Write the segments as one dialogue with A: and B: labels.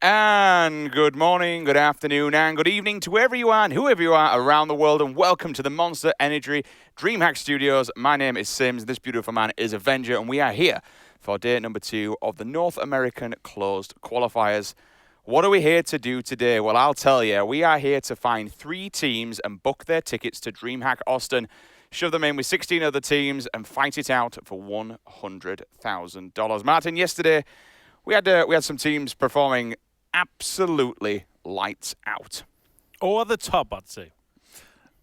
A: And good morning, good afternoon, and good evening to wherever you are and whoever you are around the world, and welcome to the Monster Energy DreamHack Studios. My name is Sims, this beautiful man is Avenger, and we are here for day number 2 of the North American Closed Qualifiers. What are we here to do today? Well, I'll tell you, we are here to find 3 teams and book their tickets to DreamHack Austin, shove them in with 16 other teams, and fight it out for $100,000. Martin, yesterday we had some teams performing absolutely lights out.
B: Over the top, I'd say.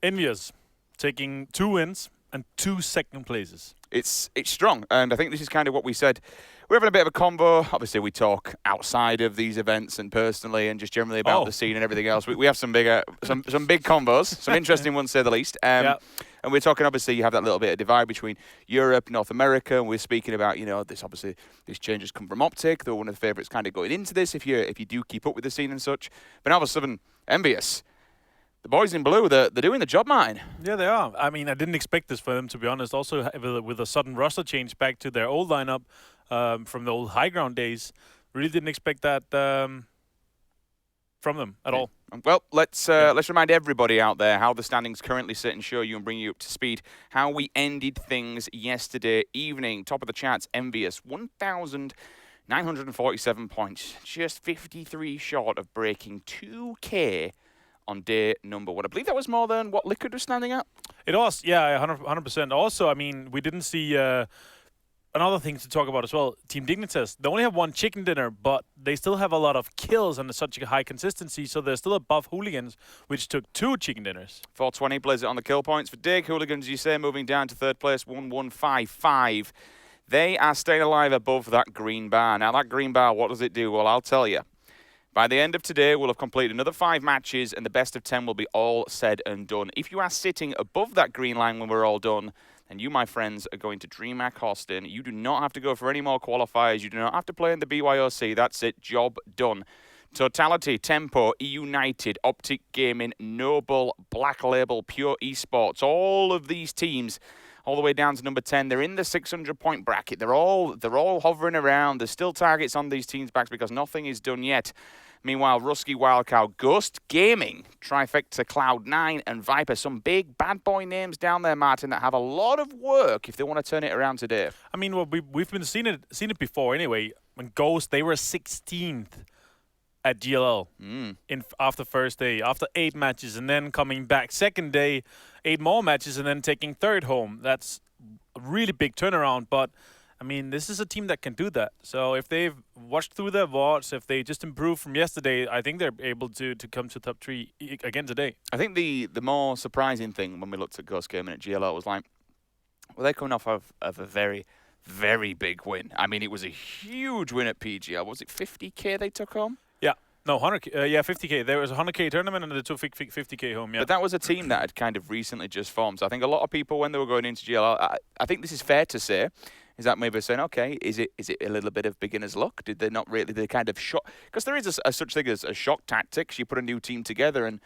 B: Envious taking 2 wins and 2 second places.
A: It's strong, and I think this is kind of what we said. We're having a bit of a convo. Obviously, we talk outside of these events and personally, and just generally about the scene and everything else. We have some big convos, some interesting ones, to say the least. And we're talking, obviously, you have that little bit of divide between Europe, North America, and we're speaking about, these changes come from Optic. They're one of the favourites kind of going into this if you do keep up with the scene and such. But now all of a sudden, Envious. The boys in blue, they're doing the job, Martin.
B: Yeah, they are. I mean, I didn't expect this for them, to be honest. Also, with a sudden roster change back to their old lineup from the old high ground days, really didn't expect that from them at all.
A: Well, let's remind everybody out there how the standings currently sit and show you and bring you up to speed how we ended things yesterday evening. Top of the charts, Envious, 1,947 points, just 53 short of breaking 2K on day number 1. I believe that was more than what Liquid was standing at.
B: It was, yeah, 100%. Also, I mean, we didn't see another thing to talk about as well. Team Dignitas, they only have 1 chicken dinner, but they still have a lot of kills and such a high consistency, so they're still above Hooligans, which took 2 chicken dinners.
A: 420 Blizzard on the kill points for Dig. Hooligans, you say, moving down to 3rd place, 1155. They are staying alive above that green bar. Now, that green bar, what does it do? Well, I'll tell you. By the end of today, we'll have completed another 5 matches, and the best of 10 will be all said and done. If you are sitting above that green line when we're all done, then you, my friends, are going to DreamHack Austin. You do not have to go for any more qualifiers. You do not have to play in the BYOC. That's it. Job done. Totality, Tempo, E-United, Optic Gaming, Noble, Black Label, Pure Esports. All of these teams, all the way down to number 10, they're in the 600-point bracket. They're all hovering around. There's still targets on these teams' backs because nothing is done yet. Meanwhile, Rusky, Wildcow, Ghost Gaming, Trifecta, Cloud9, and Viper. Some big bad boy names down there, Martin, that have a lot of work if they want to turn it around today.
B: I mean, well, we've been seen it before anyway. When Ghost, they were 16th at GLL after first day, after 8 matches, and then coming back second day, 8 more matches, and then taking 3rd home. That's a really big turnaround, but I mean, this is a team that can do that. So if they've watched through their VODs, if they just improve from yesterday, I think they're able to come to top 3 again today.
A: I think the more surprising thing when we looked at Ghost Gaming at GLL was like, well, they're coming off of a very, very big win. I mean, it was a huge win at PGL. Was it 50K they took home?
B: Yeah. No, 100K. Yeah, 50K. There was a 100K tournament and they took 50K home, yeah.
A: But that was a team that had kind of recently just formed. So I think a lot of people, when they were going into GLL, I think this is fair to say, is that maybe saying, okay, is it a little bit of beginner's luck? Did they not really, they kind of shock? Because there is a such thing as a shock tactics. You put a new team together, and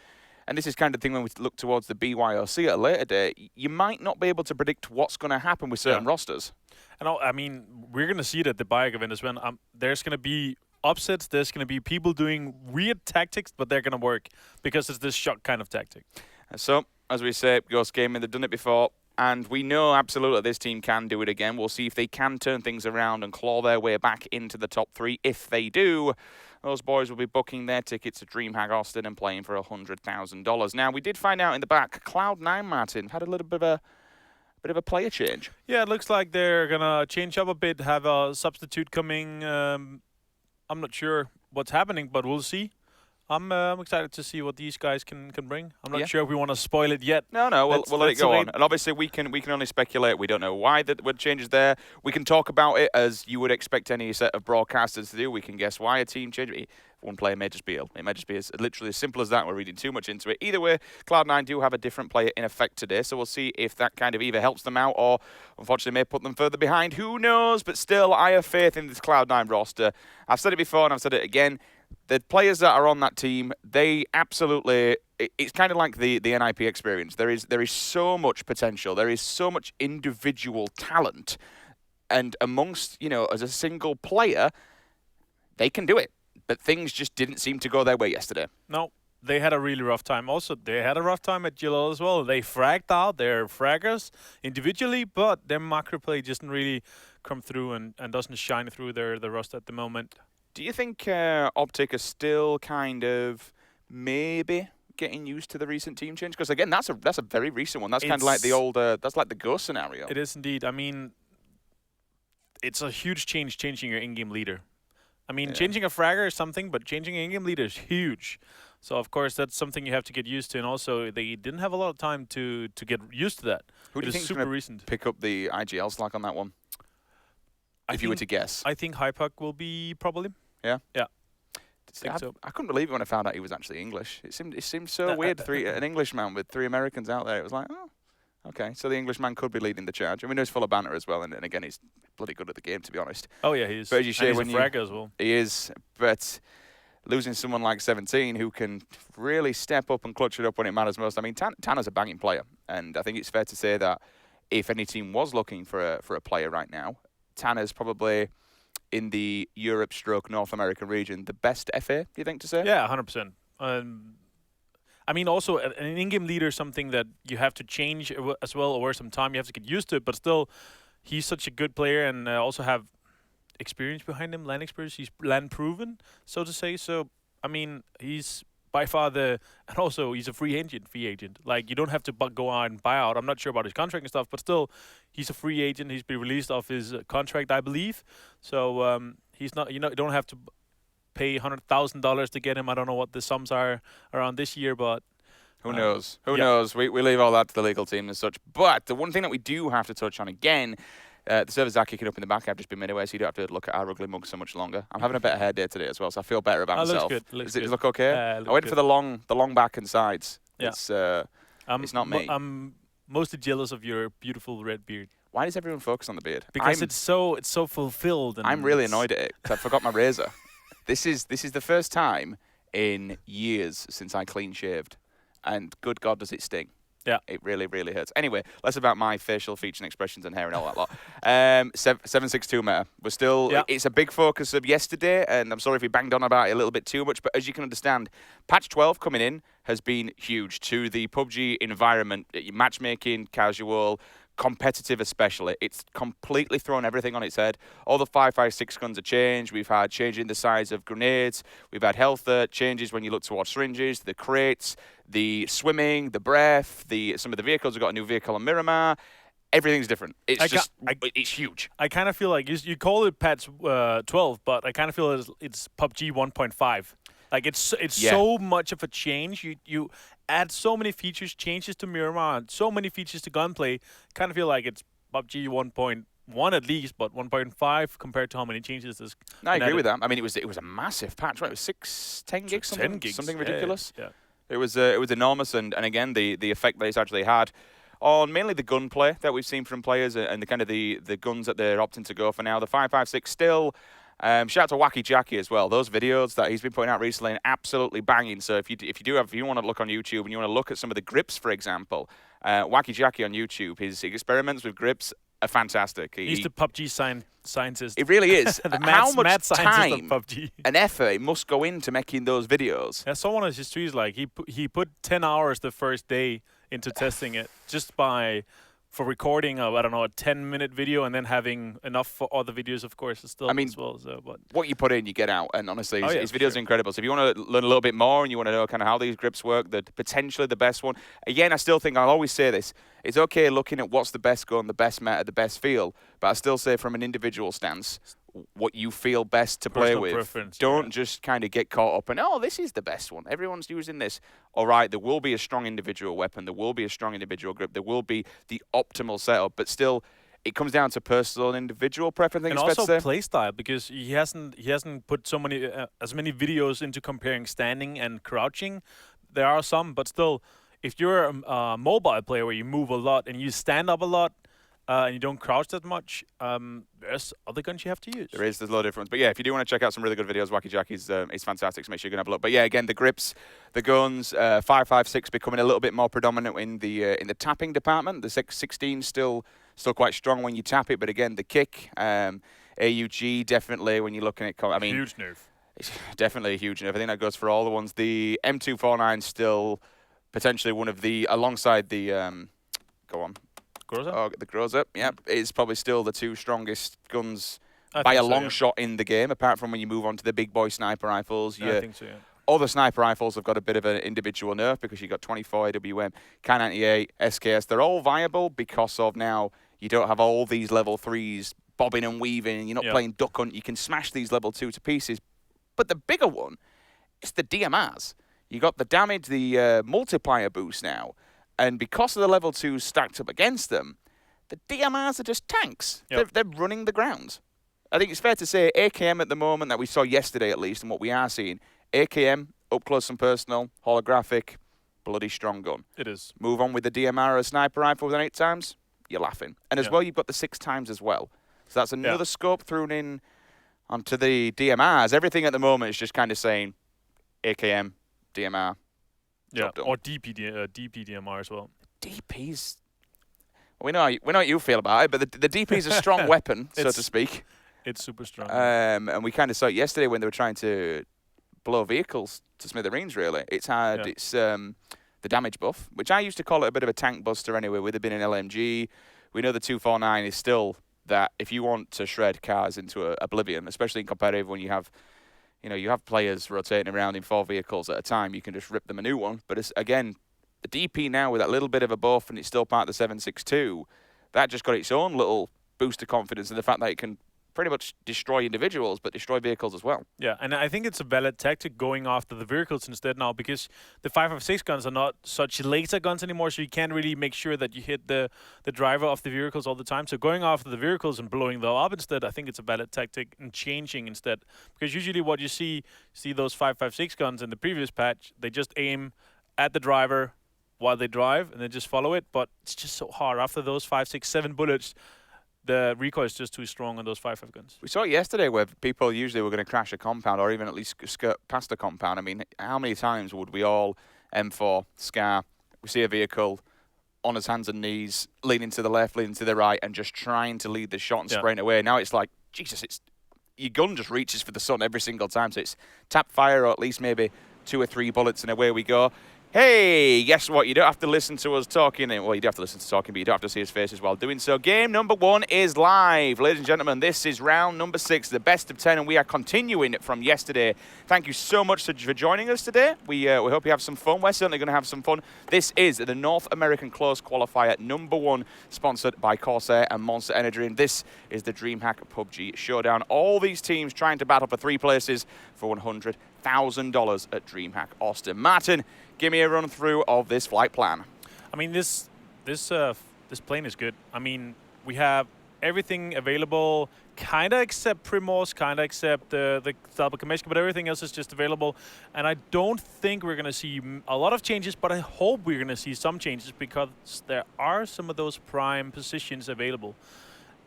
A: this is kind of thing when we look towards the BYOC at a later date, you might not be able to predict what's going to happen with certain rosters.
B: And I mean, we're going to see it at the Bayek event as well. There's going to be upsets. There's going to be people doing weird tactics, but they're going to work because it's this shock kind of tactic.
A: So, as we say, Ghost Gaming, they've done it before. And we know absolutely this team can do it again. We'll see if they can turn things around and claw their way back into the top 3. If they do, those boys will be booking their tickets to DreamHack Austin and playing for $100,000. Now, we did find out in the back, Cloud9, Martin, had a little bit of a player change.
B: Yeah, it looks like they're going to change up a bit, have a substitute coming. I'm not sure what's happening, but we'll see. I'm excited to see what these guys can bring. I'm not sure if we want to spoil it yet.
A: No, we'll let it go on. And obviously, we can only speculate. We don't know why the change is there. We can talk about it as you would expect any set of broadcasters to do. We can guess why a team changed. One player may just be ill. It may just be literally as simple as that. We're reading too much into it. Either way, Cloud9 do have a different player in effect today, so we'll see if that kind of either helps them out or, unfortunately, may put them further behind. Who knows? But still, I have faith in this Cloud9 roster. I've said it before and I've said it again. The players that are on that team, they absolutely, it's kind of like the NIP experience. There is so much potential. There is so much individual talent. And amongst, as a single player, they can do it. but things just didn't seem to go their way yesterday.
B: No, they had a really rough time. Also, they had a rough time at GLL as well. They fragged out their fraggers individually, but their macro play doesn't really come through and doesn't shine through the rust at the moment.
A: Do you think Optic are still kind of maybe getting used to the recent team change? Because again, that's a very recent one. That's kind of like the old, that's like the Ghost scenario.
B: It is indeed. I mean, it's a huge change changing your in-game leader. I mean, changing a fragger is something, but changing an in-game leader is huge. So of course that's something you have to get used to, and also they didn't have a lot of time to get used to that.
A: Who do you think is super recent? Pick up the IGL slack on that one? If you were to guess,
B: I think Hypuck will be probably.
A: Yeah.
B: Yeah.
A: I couldn't believe it when I found out he was actually English. It seemed so weird. An Englishman with 3 Americans out there. It was like, oh, okay. So the Englishman could be leading the charge. I mean, he's full of banter as well, and again, he's bloody good at the game, to be honest.
B: Oh yeah, he is.
A: But as you say,
B: he's a fragger as well.
A: He is, but losing someone like 17 who can really step up and clutch it up when it matters most. I mean, Tanner's a banging player, and I think it's fair to say that if any team was looking for a player right now, Tanner's probably in the Europe/North American region the best FA. Do you think to say?
B: Yeah, 100%. I mean, also an in-game leader is something that you have to change as well over some time. You have to get used to it, but still, he's such a good player and also have experience behind him, land experience. He's land proven, so to say. So, I mean, he's by far and also he's a free agent. Like, you don't have to go out and buy out. I'm not sure about his contract and stuff, but still, he's a free agent. He's been released off his contract, I believe. So, he's not, you don't have to pay $100,000 to get him. I don't know what the sums are around this year, but
A: who knows? Who knows? We leave all that to the legal team and such. But the one thing that we do have to touch on again, the servers are kicking up in the back. I've just been made aware, so you don't have to look at our ugly mug so much longer. I'm having a better hair day today as well, so I feel better about myself.
B: Looks
A: Does it
B: good.
A: look okay? I went for the long back and sides.
B: Yeah.
A: It's not me.
B: I'm mostly jealous of your beautiful red beard.
A: Why does everyone focus on the beard?
B: Because it's so fulfilled. And
A: I'm really annoyed at it because I forgot my razor. This is the first time in years since I clean shaved, and good God, does it sting.
B: Yeah.
A: It really, really hurts. Anyway, less about my facial feature and expressions and hair and all that lot. 762 meta. We're still, it's a big focus of yesterday, and I'm sorry if we banged on about it a little bit too much, but as you can understand, patch 12 coming in has been huge to the PUBG environment, matchmaking, casual, competitive especially. It's completely thrown everything on its head. All the 5.56 guns are changed. We've had changing the size of grenades. We've had health changes when you look towards syringes, the crates, the swimming, the breath, some of the vehicles. We've got a new vehicle on Miramar. Everything's different. It's huge.
B: I kind of feel like you call it patch 12, but I kind of feel it's PUBG 1.5. Like it's so much of a change. You add so many features, changes to Miramar, so many features to gunplay. Kind of feel like it's PUBG 1.1 at least, but 1.5 compared to how many changes there's.
A: No, I agree with that. I mean, it was a massive patch, right? It was 10 gigs, something ridiculous.
B: Yeah.
A: It was enormous, and again the effect that it's actually had on mainly the gunplay that we've seen from players and the kind of the guns that they're opting to go for now. The 5.56 still. Shout out to Wacky Jackie as well. Those videos that he's been putting out recently are absolutely banging. So if you want to look on YouTube and you want to look at some of the grips, for example, Wacky Jackie on YouTube, his experiments with grips are fantastic.
B: He's the PUBG scientist.
A: It really is. How much time
B: PUBG.
A: and effort must go into making those videos?
B: I saw one of his tweets, like he put 10 hours the first day into testing it just for recording a 10-minute video and then having enough for other videos, of course, as well. So, but
A: what you put in, you get out. And honestly, his videos are incredible. So if you want to learn a little bit more and you want to know kind of how these grips work, potentially the best one. Again, I still think, I'll always say this, it's okay looking at what's the best gun, the best meta, the best feel, but I still say from an individual stance, what you feel best to play with. Don't just kind of get caught up and, this is the best one. Everyone's using this. All right, there will be a strong individual weapon. There will be a strong individual grip. There will be the optimal setup. But still, it comes down to personal and individual preference.
B: And also play style, because he hasn't put so many as many videos into comparing standing and crouching. There are some, but still, if you're a mobile player where you move a lot and you stand up a lot, and you don't crouch that much, there's other guns you have to use.
A: There's a lot of difference. But yeah, if you do want to check out some really good videos, Wacky Jackie's is fantastic, so make sure you're going to have a look. But yeah, again, the grips, the guns, 5.56 becoming a little bit more predominant in the tapping department. The 6.16 still quite strong when you tap it, but again, the kick, AUG definitely when you're looking at...
B: Huge nerf.
A: It's definitely a huge nerf. I think that goes for all the ones. The M249 still potentially one of the, alongside the, go on.
B: Groza?
A: Oh, the Groza, yeah, is probably still the 2 strongest guns
B: I
A: by
B: think
A: a
B: so,
A: long
B: yeah.
A: shot in the game, apart from when you move on to the big boy sniper rifles.
B: I think so, yeah.
A: Other sniper rifles have got a bit of an individual nerf because you've got 24 AWM, K98, SKS. They're all viable because of now you don't have all these level 3s bobbing and weaving. You're not playing duck hunt. You can smash these level 2 to pieces. But the bigger one is the DMRs. You got the damage, the multiplier boost now. And because of the level 2s stacked up against them, the DMRs are just tanks. They're running the ground. I think it's fair to say AKM at the moment, that we saw yesterday at least, and what we are seeing, AKM, up close and personal, holographic, bloody strong gun.
B: It is.
A: Move on with the DMR or a sniper rifle with an 8 times, you're laughing. And as well, you've got the 6 times as well. So that's another scope thrown in onto the DMRs. Everything at the moment is just kind of saying AKM, DMR.
B: Yeah, or DP DMR as well.
A: DP's... We know how you feel about it, but the DP is a strong weapon, so to speak.
B: It's super strong.
A: And we kind of saw it yesterday when they were trying to blow vehicles to smithereens, really. It's had the damage buff, which I used to call it a bit of a tank buster anyway, with it being an LMG. We know the 249 is still that if you want to shred cars into oblivion, especially in competitive when you have players rotating around in 4 vehicles at a time, you can just rip them a new one. But it's, again, the DP now with that little bit of a buff, and it's still part of the 7.62, that just got its own little boost of confidence in the fact that it can pretty much destroy individuals, but destroy vehicles as well.
B: Yeah, and I think it's a valid tactic going after the vehicles instead now, because the 5.56 guns are not such laser guns anymore, so you can't really make sure that you hit the driver of the vehicles all the time. So going after the vehicles and blowing them up instead, I think it's a valid tactic, and changing instead. Because usually what you see those 5.56 guns in the previous patch, they just aim at the driver while they drive, and they just follow it. But it's just so hard. After those 5, 6, 7 bullets, the recoil is just too strong on those 5.5 guns.
A: We saw it yesterday where people usually were going to crash a compound or even at least skirt past a compound. I mean, how many times would we all, M4, SCAR, we see a vehicle on his hands and knees, leaning to the left, leaning to the right, and just trying to lead the shot and spraying it away. Now it's like, Jesus, your gun just reaches for the sun every single time. So it's tap fire or at least maybe 2 or 3 bullets and away we go. Hey, guess what? You don't have to listen to us talking. Well, you do have to listen to talking, but you don't have to see his faces while doing so. Game number 1 is live. Ladies and gentlemen, this is round number 6, the best of 10, and we are continuing from yesterday. Thank you so much for joining us today. We hope you have some fun. We're certainly going to have some fun. This is the North American Close Qualifier number 1, sponsored by Corsair and Monster Energy, and this is the DreamHack PUBG Showdown. All these teams trying to battle for 3 places for $100,000 at DreamHack Austin. Martin, give me a run through of this flight plan.
B: I mean, this plane is good. I mean, we have everything available, kind of except Primos, kind of except the Stalber Kameshka, but everything else is just available. And I don't think we're going to see a lot of changes, but I hope we're going to see some changes, because there are some of those prime positions available.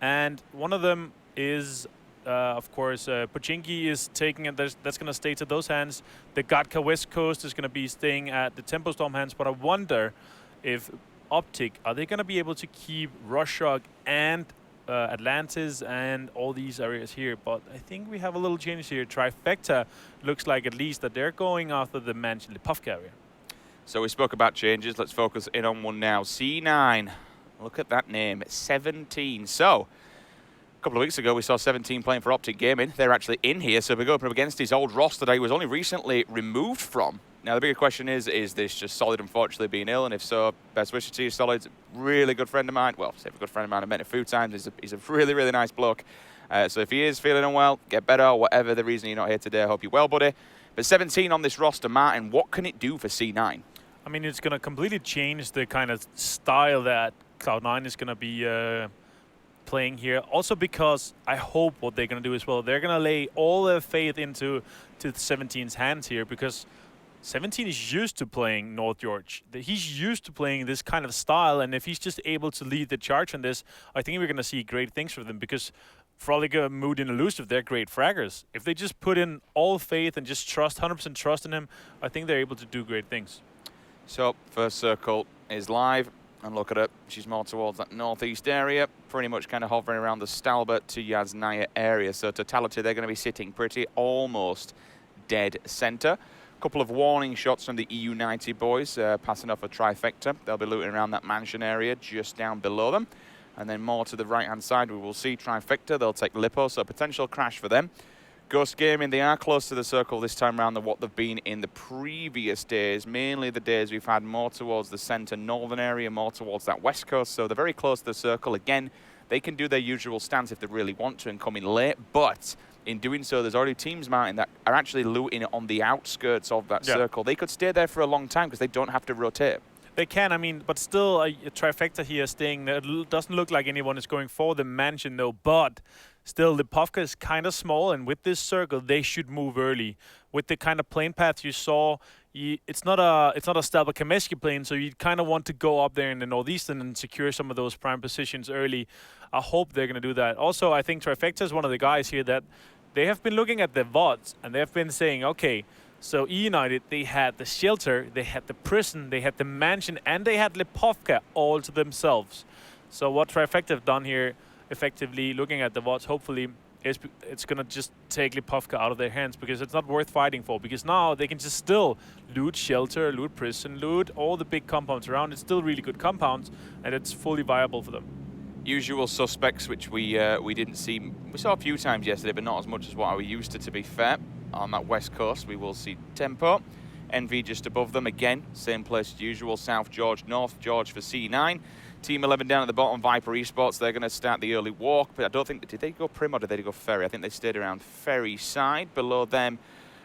B: And one of them is, of course, Pochinki is taking it. That's going to stay to those hands. The Gatka West Coast is going to be staying at the Tempo Storm hands. But I wonder if Optic, are they going to be able to keep Rushock and Atlantis and all these areas here? But I think we have a little change here. Trifecta looks like at least that they're going after the Mansion Lipovka area.
A: So we spoke about changes. Let's focus in on one now. C9. Look at that name. 17. So a couple of weeks ago, we saw 17 playing for Optic Gaming. They're actually in here, so we're going up against his old roster that he was only recently removed from. Now, the bigger question is this just Solid unfortunately being ill? And if so, best wishes to you, Solid. Really good friend of mine. Well, say a good friend of mine. I've met him a few times. He's a really, really nice bloke. So if he is feeling unwell, get better, whatever the reason you're not here today, I hope you're well, buddy. But 17 on this roster, Martin, what can it do for C9?
B: I mean, it's going to completely change the kind of style that Cloud9 is going to be playing here. Also because I hope what they're going to do as well, they're going to lay all their faith into 17's hands here, because 17 is used to playing North George. He's used to playing this kind of style, and if he's just able to lead the charge on this, I think we're going to see great things for them, because Frolica, Mood, and Elusive, they're great fraggers. If they just put in all faith and just trust, 100% trust in him, I think they're able to do great things.
A: So, first circle is live. And look at it, she's more towards that northeast area, pretty much kind of hovering around the Stalbert to Yasnaya area. So totality, they're going to be sitting pretty almost dead center. Couple of warning shots from the E-United boys passing off a trifecta. They'll be looting around that mansion area just down below them. And then more to the right-hand side, we will see trifecta. They'll take Lippo, so a potential crash for them. Ghost Gaming, they are close to the circle this time around than what they've been in the previous days. Mainly the days we've had more towards the center northern area, more towards that west coast. So they're very close to the circle. Again, they can do their usual stance if they really want to and come in late, but in doing so, there's already teams, Martin, that are actually looting on the outskirts of that circle. They could stay there for a long time because they don't have to rotate.
B: They can, I mean, but still a trifecta here staying there. It doesn't look like anyone is going for the mansion, though, but still, the Lipovka is kind of small, and with this circle, they should move early. With the kind of plane path you saw, it's not a Stalba Kameski plane, so you kind of want to go up there in the northeastern and secure some of those prime positions early. I hope they're going to do that. Also, I think Trifecta is one of the guys here that they have been looking at the VODs, and they have been saying, okay, so E-United, they had the shelter, they had the prison, they had the mansion, and they had Lipovka all to themselves. So what Trifecta have done here, effectively looking at the VODs, hopefully it's going to just take Lipovka out of their hands because it's not worth fighting for. Because now they can just still loot shelter, loot prison, loot all the big compounds around. It's still really good compounds, and it's fully viable for them.
A: Usual suspects, which we didn't see. We saw a few times yesterday, but not as much as what we used to be fair. On that west coast, we will see Tempo. Envy just above them again. Same place as usual. South George, North George for C9. Team 11 down at the bottom, Viper Esports. They're going to start the early walk, but I don't think, did they go Prim or did they go Ferry? I think they stayed around Ferry side. Below them,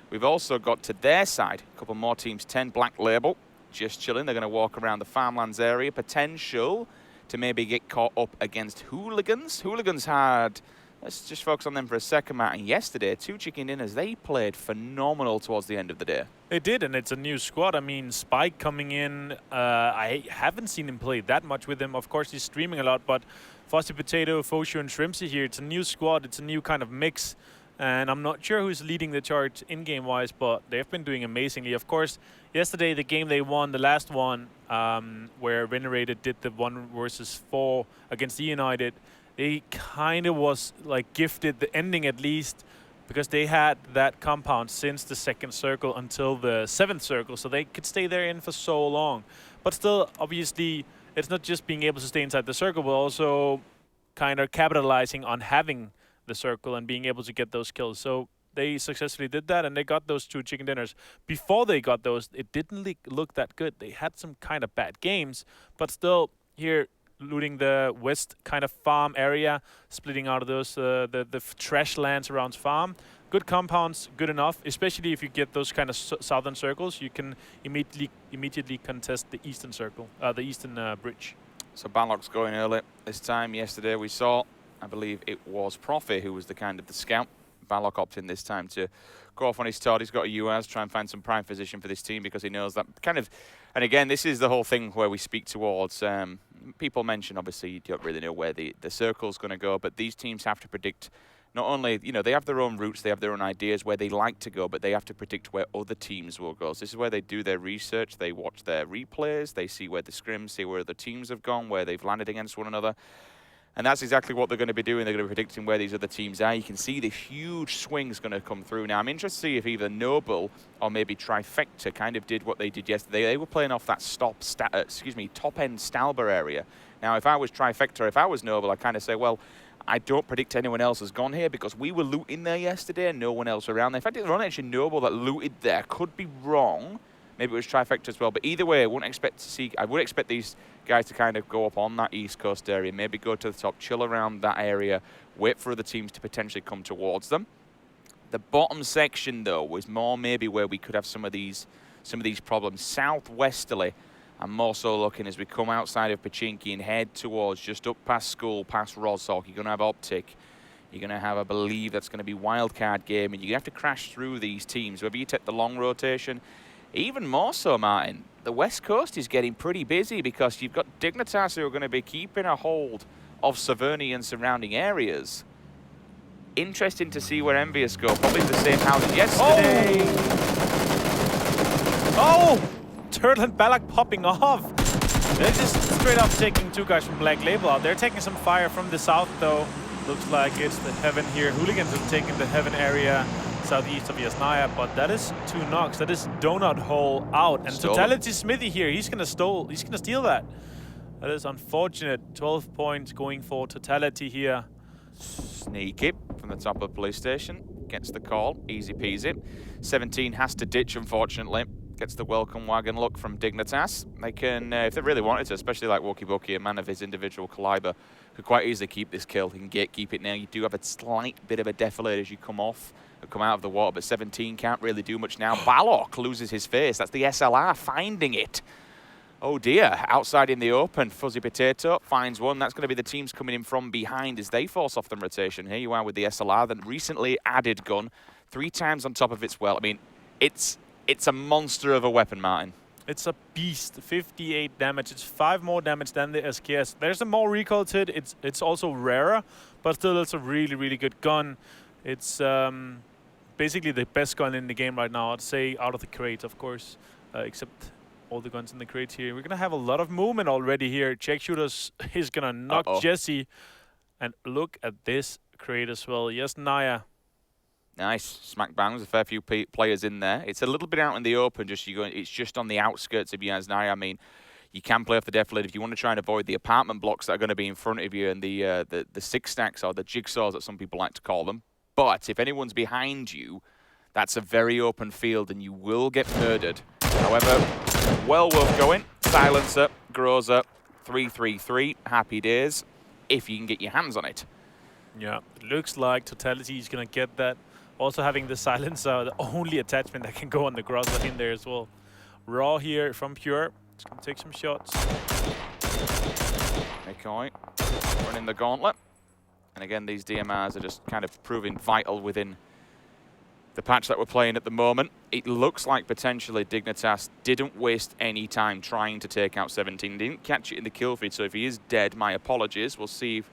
A: we've also got to their side a couple more teams. 10 Black Label, just chilling. They're going to walk around the farmlands area. Potential to maybe get caught up against Hooligans. Hooligans had, let's just focus on them for a second, Matt. And yesterday, 2 chicken dinners, they played phenomenal towards the end of the day.
B: They did, and it's a new squad. I mean, Spike coming in, I haven't seen him play that much with him. Of course, he's streaming a lot, but Fuzzy Potato, Foshu, and Shrimpsy here, it's a new squad. It's a new kind of mix, and I'm not sure who's leading the charge in-game-wise, but they've been doing amazingly. Of course, yesterday, the game they won, the last one, where Venerated did the 1 versus 4 against the United, they kind of was like gifted the ending at least, because they had that compound since the 2nd circle until the 7th circle, so they could stay there in for so long. But still, obviously, it's not just being able to stay inside the circle, but also kind of capitalizing on having the circle and being able to get those kills. So they successfully did that, and they got those 2 chicken dinners. Before they got those, it didn't look that good. They had some kind of bad games, but still here, looting the west kind of farm area, splitting out of those the trash lands around farm. Good compounds, good enough. Especially if you get those kind of southern circles, you can immediately contest the eastern circle, the eastern bridge.
A: So Balog's going early this time. Yesterday we saw, I believe it was Profi who was the kind of the scout. Balog opted in this time to go off on his start. He's got a US, try and find some prime position for this team because he knows that kind of. And again, this is the whole thing where we speak towards. People mention, obviously, you don't really know where the circle's going to go, but these teams have to predict not only, you know, they have their own routes, they have their own ideas where they like to go, but they have to predict where other teams will go. So this is where they do their research, they watch their replays, they see where the scrims, see where the teams have gone, where they've landed against one another. And that's exactly what they're going to be doing. They're going to be predicting where these other teams are. You can see the huge swings going to come through. Now, I'm interested to see if either Noble or maybe Trifecta kind of did what they did yesterday. They were playing off that top-end Stalber area. Now, if I was Trifecta, if I was Noble, I'd kind of say, well, I don't predict anyone else has gone here because we were looting there yesterday and no one else around there. In fact, it's not actually Noble that looted there. Could be wrong. Maybe it was Trifecta as well. But either way, I would expect these guys to kind of go up on that East Coast area, maybe go to the top, chill around that area, wait for other teams to potentially come towards them. The bottom section, though, was more maybe where we could have some of these problems. Southwesterly, I'm more so looking as we come outside of Pachinki and head towards just up past School, past Rozock. You're going to have Optic. You're going to have, I believe, that's going to be Wildcard Game, and you're going to have to crash through these teams. Whether you take the long rotation, even more so, Martin, the West Coast is getting pretty busy because you've got Dignitas who are going to be keeping a hold of Saverni and surrounding areas. Interesting to see where Envious go. Probably the same house as yesterday.
B: Oh! Turtle and Balak popping off. They're just straight up taking 2 guys from Black Label out. They're taking some fire from the south, though. Looks like it's the Heaven here. Hooligans have taken the Heaven area. southeast of Yasnaya, but that is 2 knocks. That is donut hole out, and
A: Stolen.
B: Totality Smithy here. He's gonna steal that. That is unfortunate. 12 points going for Totality here.
A: Sneaky from the top of the police station. Gets the call. Easy peasy. 17 has to ditch, unfortunately. Gets the welcome wagon look from Dignitas. They can, if they really wanted to, especially like Wookie Bookie, a man of his individual caliber, could quite easily keep this kill. He can keep it now. You do have a slight bit of a defilade as you come off, or come out of the water, but 17 can't really do much now. Balok loses his face. That's the SLR finding it. Oh dear, outside in the open, Fuzzy Potato finds one. That's going to be the teams coming in from behind as they force off the rotation. Here you are with the SLR, the recently added gun, 3 times on top of its well. I mean, it's a monster of a weapon, Martin.
B: It's a beast. 58 damage. It's 5 more damage than the SKS. There's a more recoil to it. It's also rarer, but still it's a really, really good gun. It's basically the best gun in the game right now, I'd say, out of the crate, of course, except all the guns in the crates here. We're going to have a lot of movement already here. Check Shooters is going to knock Jesse. And look at this crate as well. Yes, Naya.
A: Nice. Smack bang. There's a fair few players in there. It's a little bit out in the open. It's just on the outskirts of Yasnaya. I mean, you can play off the defilade if you want to try and avoid the apartment blocks that are going to be in front of you and the 6 stacks or the jigsaws that some people like to call them. But if anyone's behind you, that's a very open field and you will get murdered. However, well worth going. Silencer grows up 3-3-3. Happy days if you can get your hands on it.
B: Yeah, it looks like Totality is going to get that. Also having the silencer, the only attachment that can go on the Grozza in there as well. Raw here from Pure. It's going to take some shots.
A: McCoy running the gauntlet. And again, these DMRs are just kind of proving vital within the patch that we're playing at the moment. It looks like potentially Dignitas didn't waste any time trying to take out 17. Didn't catch it in the kill feed, so if he is dead, my apologies. We'll see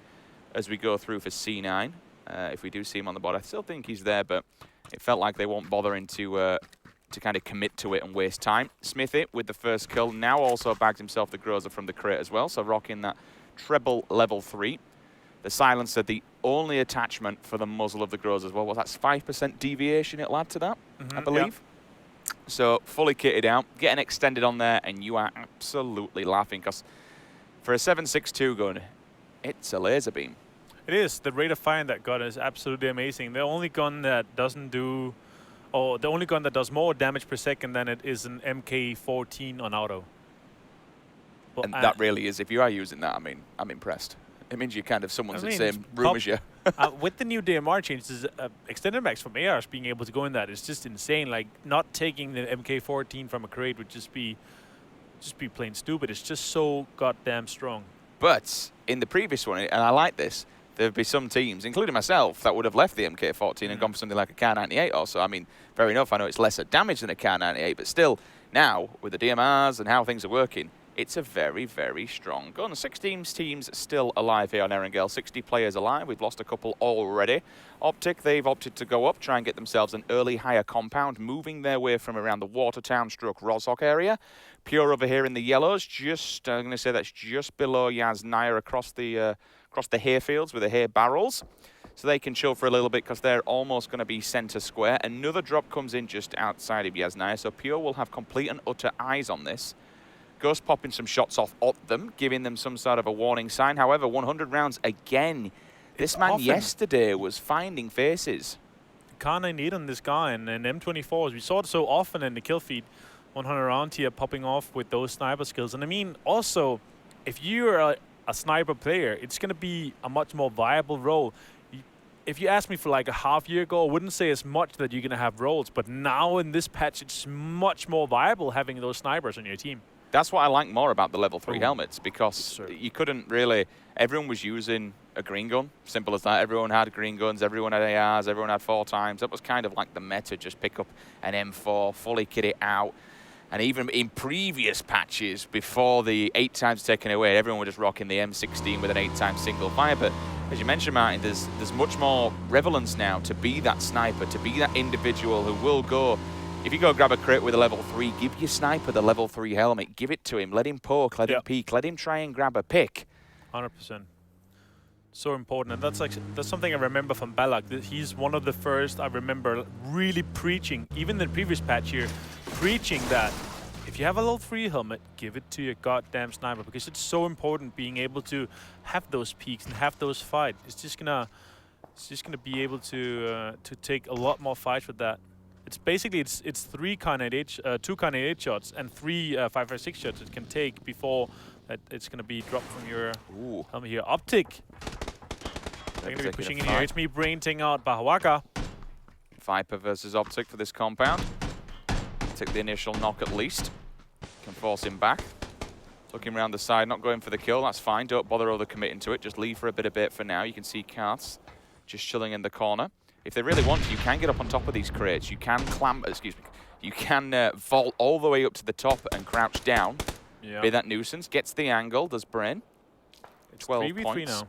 A: as we go through for C9. If we do see him on the board, I still think he's there, but it felt like they weren't bothering to kind of commit to it and waste time. Smithy with the first kill now also bagged himself the Grozza from the crate as well, so rocking that treble level 3. The silencer, the only attachment for the muzzle of the Grozza as well. Well, that's 5% deviation it'll add to that, I believe. Yeah. So fully kitted out, getting extended on there, and you are absolutely laughing because for a 7.62 gun, it's a laser beam.
B: It is. The rate of fire in that gun is absolutely amazing. The only gun that doesn't do, or the only gun that does more damage per second than it is an MK14 on auto.
A: Well, and that really is, if you are using that, I mean, I'm impressed. It means you're kind of someone's in the same room as you.
B: With the new DMR changes, extended max from ARs being able to go in that is just insane. Like, not taking the MK14 from a crate would just be plain stupid. It's just so goddamn strong.
A: But in the previous one, and I like this, there would be some teams, including myself, that would have left the MK14 and gone for something like a Kar98 also. I mean, fair enough, I know it's lesser damage than a Kar98, but still, now, with the DMRs and how things are working, it's a very, very strong gun. 16 teams still alive here on Erangel. 60 players alive. We've lost a couple already. Optic, they've opted to go up, try and get themselves an early higher compound, moving their way from around the Watertown stroke Rozhok area. Pure over here in the yellows, just, I'm going to say that's just below Yasnaya across the hayfields with the hay barrels. So they can chill for a little bit because they're almost going to be center square. Another drop comes in just outside of Yasnaya, so Pure will have complete and utter eyes on this. Ghost popping some shots off at them, giving them some sort of a warning sign. However, 100 rounds again. This man yesterday was finding faces.
B: Can't I need on this guy and M24s. We saw it so often in the kill feed. 100 round here popping off with those sniper skills. And I mean, also, if you're a sniper player, it's going to be a much more viable role. If you asked me for like a half year ago, I wouldn't say as much that you're going to have roles. But now in this patch, it's much more viable having those snipers on your team.
A: That's what I like more about the level 3 helmets, because you couldn't really, everyone was using a green gun, simple as that. Everyone had green guns, everyone had ARs, everyone had 4 times. That was kind of like the meta, just pick up an M4, fully kit it out. And even in previous patches, before the 8 times taken away, everyone was just rocking the M16 with an 8 times single fire. But as you mentioned, Martin, there's much more relevance now to be that sniper, to be that individual who will go. If you go grab a crit with a level 3, give your sniper the level 3 helmet. Give it to him. Let him poke. Let him peek. Let him try and grab a pick.
B: 100%. So important, and that's something I remember from Balak. That he's one of the first I remember really preaching, even the previous patch here, preaching that if you have a level 3 helmet, give it to your goddamn sniper, because it's so important being able to have those peaks and have those fights. It's just gonna be able to take a lot more fights with that. It's basically it's 3 Carnage 2 Carnage shots and 3 5.56 shots it can take before that it's gonna be dropped from your helmet here. Optic. They're going to be pushing in here. It's me brainting out Bahawaka.
A: Viper versus Optic for this compound. Take the initial knock at least. Can force him back. Looking around the side, not going for the kill. That's fine. Don't bother overcommitting to it. Just leave for a bit of bait for now. You can see Karts just chilling in the corner. If they really want to, you can get up on top of these crates. You can you can vault all the way up to the top and crouch down. Yeah. Be that nuisance. Gets the angle. Does Brain. 12 points.
B: Now.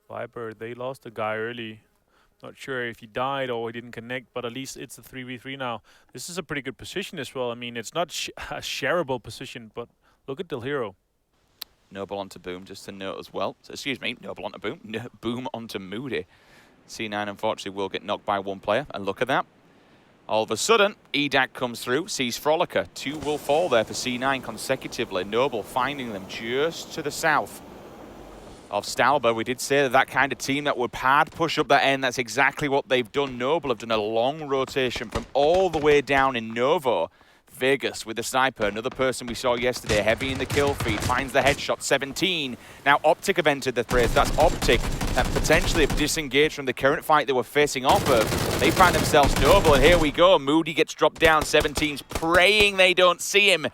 B: Viper, they lost a guy early. Not sure if he died or he didn't connect, but at least it's a 3v3 now. This is a pretty good position as well. I mean, it's not a shareable position, but look at Del Hero.
A: Noble onto Boom, just to note as well. So, excuse me, Noble onto Boom. Boom onto Moody. C9, unfortunately, will get knocked by one player, and look at that. All of a sudden, EDAC comes through, sees Frolicker. 2 will fall there for C9 consecutively. Noble finding them just to the south of Stalber. We did say that that kind of team that would hard push up that end, that's exactly what they've done. Noble have done a long rotation from all the way down in Novo. Vegas with the sniper, another person we saw yesterday, heavy in the kill feed, finds the headshot, 17. Now Optic have entered the thread. That's Optic that potentially have disengaged from the current fight they were facing off of. They find themselves Noble, and here we go. Moody gets dropped down, 17's praying they don't see him.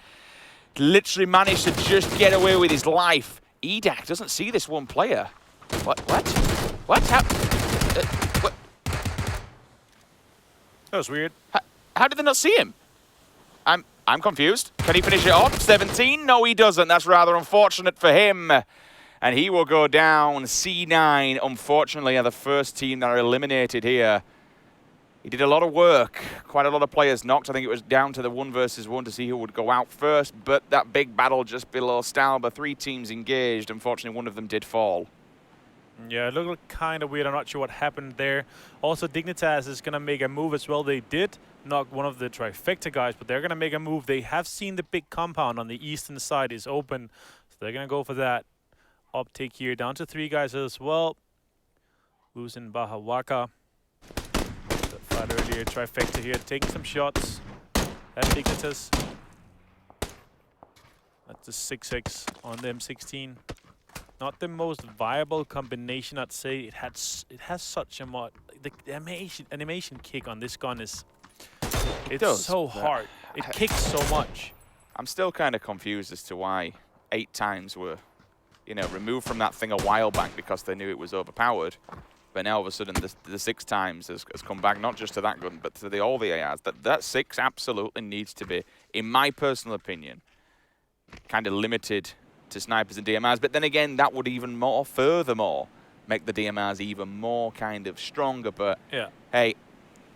A: Literally managed to just get away with his life. EDAC doesn't see this one player. What? What? What?
B: That was weird.
A: How did they not see him? I'm confused. Can he finish it off? 17? No, he doesn't. That's rather unfortunate for him. And he will go down. C9, unfortunately, are the first team that are eliminated here. He did a lot of work. Quite a lot of players knocked. I think it was down to the 1 versus 1 to see who would go out first. But that big battle just below Stalber, 3 teams engaged. Unfortunately, one of them did fall.
B: Yeah, it looked kind of weird. I'm not sure what happened there. Also, Dignitas is going to make a move as well. They did knock one of the Trifecta guys, but they're going to make a move. They have seen the big compound on the eastern side is open, so they're going to go for that. Optic here, down to 3 guys as well. Losing Bahawaka. That fight earlier, Trifecta here, taking some shots at Dignitas. That's a 6-6 on the M16. Not the most viable combination, I'd say. It has such a the animation kick on this gun is so hard. It kicks so much.
A: I'm still kind of confused as to why 8 times were, removed from that thing a while back because they knew it was overpowered. But now all of a sudden the 6 times has come back, not just to that gun, but to all the ARs. That 6 absolutely needs to be, in my personal opinion, kind of limited to snipers and DMRs, but then again, that would even furthermore, make the DMRs even more kind of stronger. But
B: yeah,
A: hey,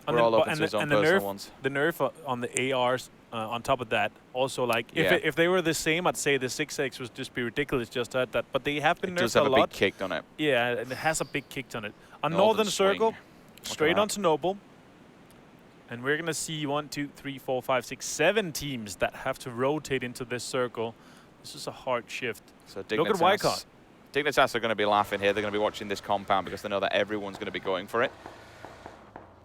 A: we're all open to his own personal ones.
B: The nerf on the ARs, on top of that, also like if they were the same, I'd say the 6X would just be ridiculous just at that. But they have been nerfed a lot.
A: It does have a big kick on it.
B: Yeah, and it has a big kick on it. On Northern Circle, straight onto Noble. And we're gonna see 1, 2, 3, 4, 5, 6, 7 teams that have to rotate into this circle. This is a hard shift.
A: So
B: look at Wycott.
A: Dignitas are going to be laughing here. They're going to be watching this compound because they know that everyone's going to be going for it.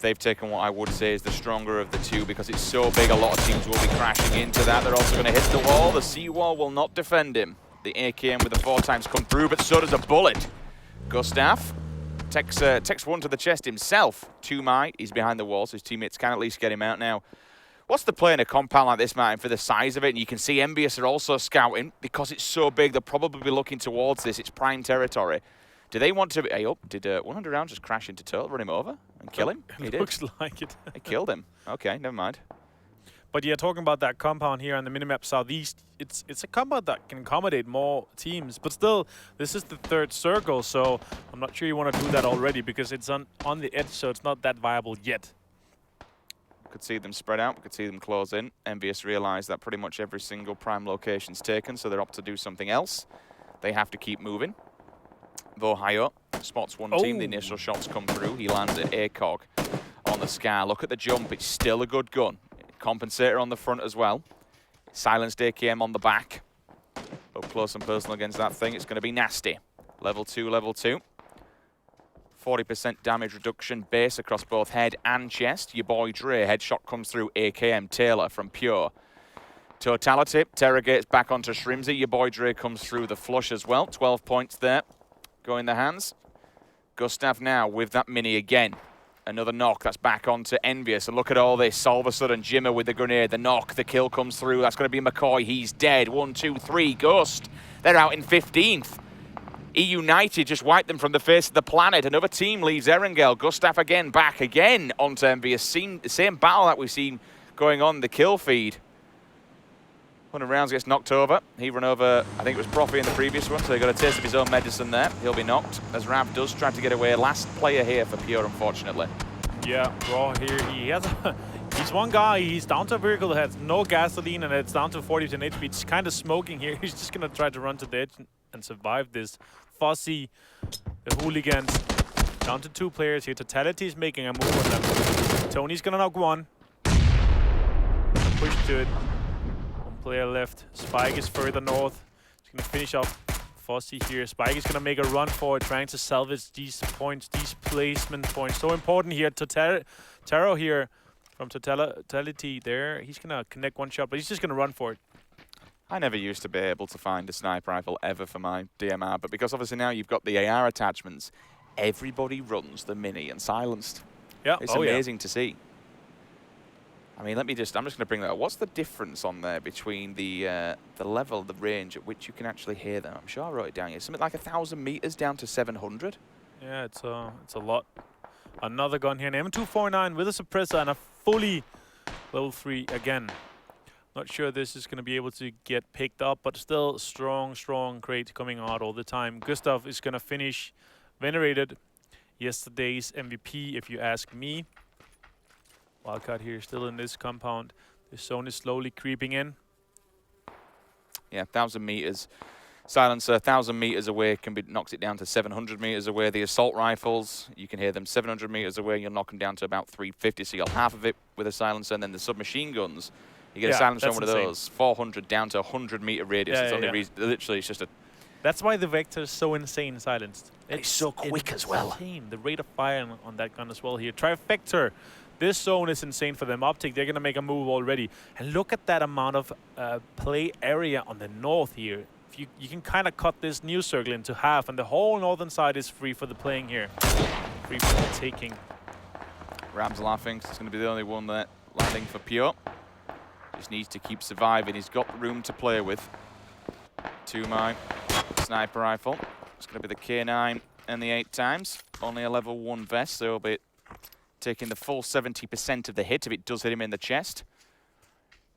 A: They've taken what I would say is the stronger of the 2 because it's so big. A lot of teams will be crashing into that. They're also going to hit the wall. The seawall will not defend him. The AKM with the 4 times come through, but so does a bullet. Gustav takes 1 to the chest himself. 2 might. He's behind the wall, so his teammates can at least get him out now. What's the play in a compound like this, Martin, for the size of it? And you can see Envious are also scouting because it's so big. They'll probably be looking towards this. It's prime territory. Do they want to... Hey, did 100 rounds just crash into Turtle, run him over and kill him?
B: He did. Looks like it.
A: They killed him. Okay, never mind.
B: But yeah, talking about that compound here on the minimap southeast, it's a compound that can accommodate more teams. But still, this is the 3rd circle, so I'm not sure you want to do that already because it's on the edge, so it's not that viable yet.
A: Could see them spread out, we could see them close in. Envious realized that pretty much every single prime location's taken, so they're up to do something else. They have to keep moving. Though high up, spots one team. The initial shots come through. He lands at ACOG on the scar. Look at the jump. It's still a good gun. Compensator on the front as well. Silenced AKM on the back. Up close and personal against that thing. It's going to be nasty. Level 2, level 2. 40% damage reduction base across both head and chest. Your boy Dre, headshot comes through. AKM Taylor from Pure. Totality, Terra gets back onto Shrimsy. Your boy Dre comes through the flush as well. 12 points there. Go in the hands. Gustav now with that mini again. Another knock, that's back onto Envious. And look at all this. All of a sudden, Jimmer with the grenade. The knock, the kill comes through. That's going to be McCoy. He's dead. 1, 2, 3. Ghost. They're out in 15th. United just wiped them from the face of the planet. Another team leaves Erangel. Gustav again, back again onto Envious. Same battle that we've seen going on the kill feed. One of rounds gets knocked over. He ran over, I think it was Profi in the previous one, so he got a taste of his own medicine there. He'll be knocked, as Rav does try to get away. Last player here for Pure, unfortunately.
B: Yeah, Raw here, he has he's one guy, he's down to a vehicle that has no gasoline and it's down to 40% HP. It's kind of smoking here. He's just gonna try to run to the edge and survive this. Fuzzy, the hooligans, down to 2 players here. Totality is making a move on them. Tony's gonna knock one. Push to it. Player left. Spike is further north. He's going to finish off Fuzzy here. Spike is going to make a run for it, trying to salvage these points, these placement points. So important here. Taro here from Totality there. He's going to connect one shot, but he's just going to run for it.
A: I never used to be able to find a sniper rifle ever for my DMR, but because obviously now you've got the AR attachments, everybody runs the mini and silenced.
B: Yeah,
A: it's amazing to see. I mean, I'm just going to bring that up. What's the difference on there between the level, the range at which you can actually hear them? I'm sure I wrote it down here. Something like 1,000 meters down to 700.
B: Yeah, it's a lot. Another gun here, an M249 with a suppressor and a fully level 3 again. Not sure this is going to be able to get picked up, but still strong crate coming out all the time. Gustav is going to finish venerated, yesterday's MVP, if you ask me. Wildcard here, still in this compound. The zone is slowly creeping in.
A: Yeah, 1,000 meters. Silencer, 1,000 meters away knocks it down to 700 meters away. The assault rifles, you can hear them 700 meters away. You'll knock them down to about 350, so you'll half of it with a silencer. And then the submachine guns, you get a silencer on one of those, 400 down to 100 meter radius. It's only literally, it's just a.
B: That's why the Vector is so insane silenced.
A: It's so quick as well.
B: Insane. The rate of fire on that gun as well here. Trifector. This zone is insane for them. Optic, they're going to make a move already. And look at that amount of play area on the north here. If you can kind of cut this new circle into half, and the whole northern side is free for the playing here. Free for the taking.
A: Ram's laughing. It's going to be the only one that landing for Pure. Just needs to keep surviving. He's got room to play with. 2-mine sniper rifle. It's going to be the K9 and the 8 times. Only a level 1 vest, so he'll be taking the full 70% of the hit if it does hit him in the chest.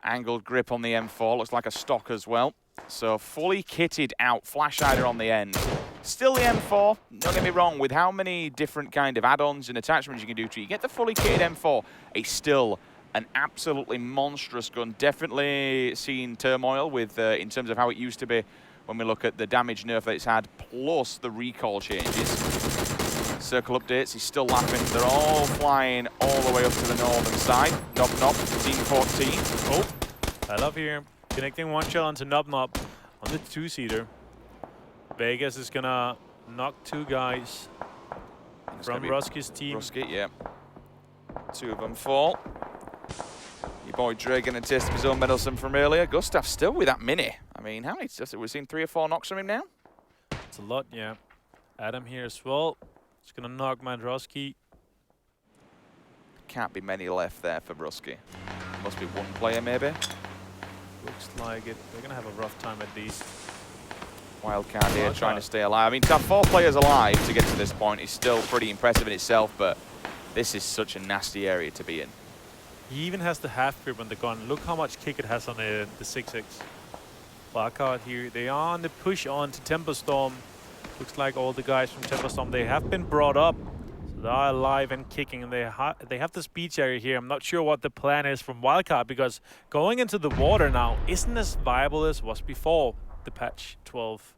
A: Angled grip on the M4, looks like a stock as well. So fully kitted out, flash hider on the end. Still the M4, don't get me wrong, with how many different kind of add-ons and attachments you can do to it, you get the fully kitted M4, it's still an absolutely monstrous gun. Definitely seen turmoil with in terms of how it used to be when we look at the damage nerf that it's had, plus the recoil changes. Circle updates, he's still laughing. They're all flying all the way up to the northern side. Nob Nob, team 14.
B: Oh, I love here. Connecting one shot onto Nob Nob on the 2-seater. Vegas is gonna knock 2 guys from Ruski's team.
A: Rusky, yeah. 2 of them fall. Your boy Dre getting a taste of his own medicine from earlier. Gustav still with that mini. I mean, how many? We've seen 3 or 4 knocks from him now.
B: It's a lot, yeah. Adam here as well. He's gonna knock Mandrowski.
A: Can't be many left there for Brusky. Must be 1 player maybe.
B: Looks like it. They're gonna have a rough time at least.
A: Wildcard here trying to stay alive. I mean, to have 4 players alive to get to this point is still pretty impressive in itself, but this is such a nasty area to be in.
B: He even has the half grip on the gun. Look how much kick it has on the 6.6. Wildcard here. They are on the push on to Temperstorm. Looks like all the guys from Temperstorm, they have been brought up. So they are alive and kicking, and they have the speech area here. I'm not sure what the plan is from Wildcard, because going into the water now isn't as viable as was before the patch 12.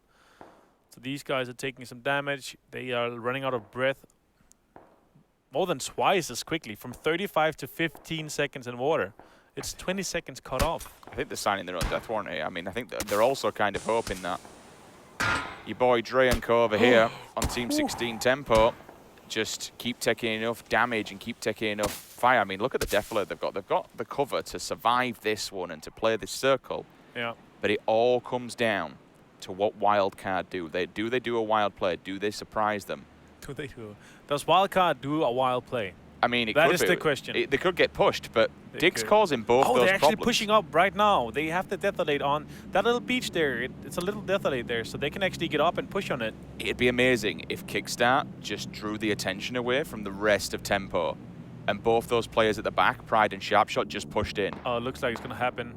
B: So these guys are taking some damage. They are running out of breath more than twice as quickly, from 35 to 15 seconds in water. It's 20 seconds cut off.
A: I think they're signing their own death warrant here. I mean, I think they're also kind of hoping that your boy DreamHack over here on Team 16 Tempo just keep taking enough damage and keep taking enough fire. I mean, look at the defilade they've got. They've got the cover to survive this one and to play this circle.
B: Yeah.
A: But it all comes down to what Wildcard do. They do a wild play? Do they surprise them?
B: Do they do? Does Wildcard do a wild play?
A: I mean,
B: that is the question.
A: They could get pushed, but Dig's causing both those problems.
B: Oh, they're actually pushing up right now. They have the deatholate on that little beach there. It's a little deatholate there, so they can actually get up and push on it.
A: It'd be amazing if Kickstart just drew the attention away from the rest of Tempo, and both those players at the back, Pride and Sharpshot, just pushed in.
B: Oh, it looks like it's going to happen.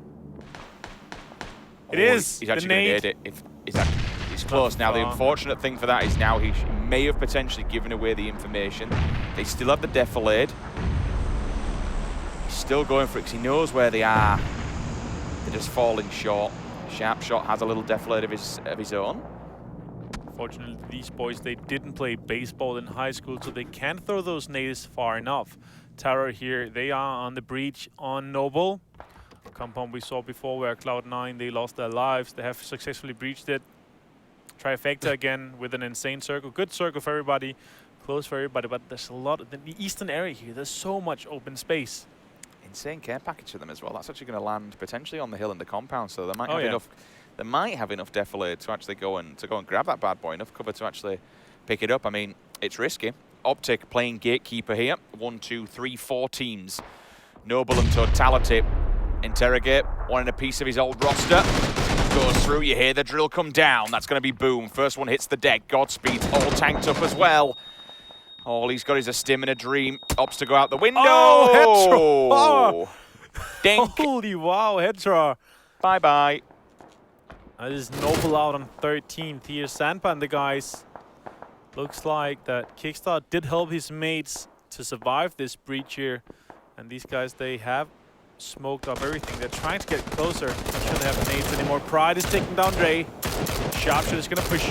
B: It is.
A: He's actually going to need it. He's close. Now, the unfortunate thing for that is now he may have potentially given away the information. They still have the defilade. He's still going for it because he knows where they are. They're just falling short. Sharpshot has a little defilade of his own.
B: Fortunately, these boys, they didn't play baseball in high school, so they can't throw those nades far enough. Terror here, they are on the breach on Noble. Compound we saw before where Cloud9, they lost their lives. They have successfully breached it. Trifecta again with an insane circle. Good circle for everybody. Close for everybody, but there's a lot in the eastern area here. There's so much open space.
A: Insane care package for them as well. That's actually going to land potentially on the hill in the compound, so they might have enough. They might have enough defilade to actually go and grab that bad boy. Enough cover to actually pick it up. I mean, it's risky. Optic playing gatekeeper here. 1, 2, 3, 4 teams. Noble and Totality. Interrogate, wanting a piece of his old roster. Goes through, you hear the drill come down. That's going to be boom. First one hits the deck. Godspeed's all tanked up as well. All he's got is a stim and a dream. Ops to go out the window.
B: Oh,
A: Dink.
B: Holy wow, Hetra.
A: Bye-bye.
B: That is Noble out on 13th. Here's Sandpa and the guys. Looks like that Kickstart did help his mates to survive this breach here. And these guys, they have smoked up everything. They're trying to get closer. Not sure they have nades anymore. Pride is taking down Dre. Sharpshot is going to push.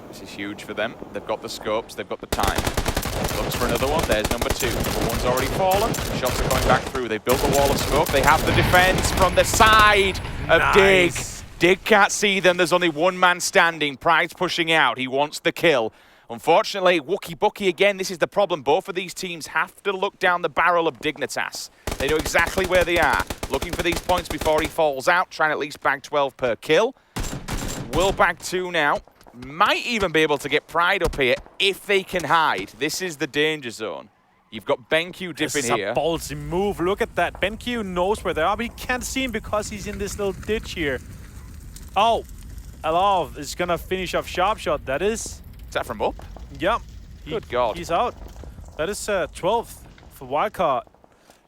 A: This is huge for them. They've got the scopes. They've got the time. Looks for another one. There's number 2. Number 1's already fallen. Shots are coming back through. They've built the wall of smoke. They have the defense from the side of Dig. Dig can't see them. There's only one man standing. Pride's pushing out. He wants the kill. Unfortunately, Wookie Bookie again. This is the problem. Both of these teams have to look down the barrel of Dignitas. They know exactly where they are. Looking for these points before he falls out. Trying to at least bag 12 per kill. Will bag 2 now. Might even be able to get Pride up here if they can hide. This is the danger zone. You've got BenQ dipping here.
B: This is a ballsy move. Look at that. BenQ knows where they are, but he can't see him because he's in this little ditch here. Oh, Alav is going to finish off Sharpshot. That is...
A: Is that from up?
B: Yep.
A: Good God.
B: He's out. That is 12th for Wildcard.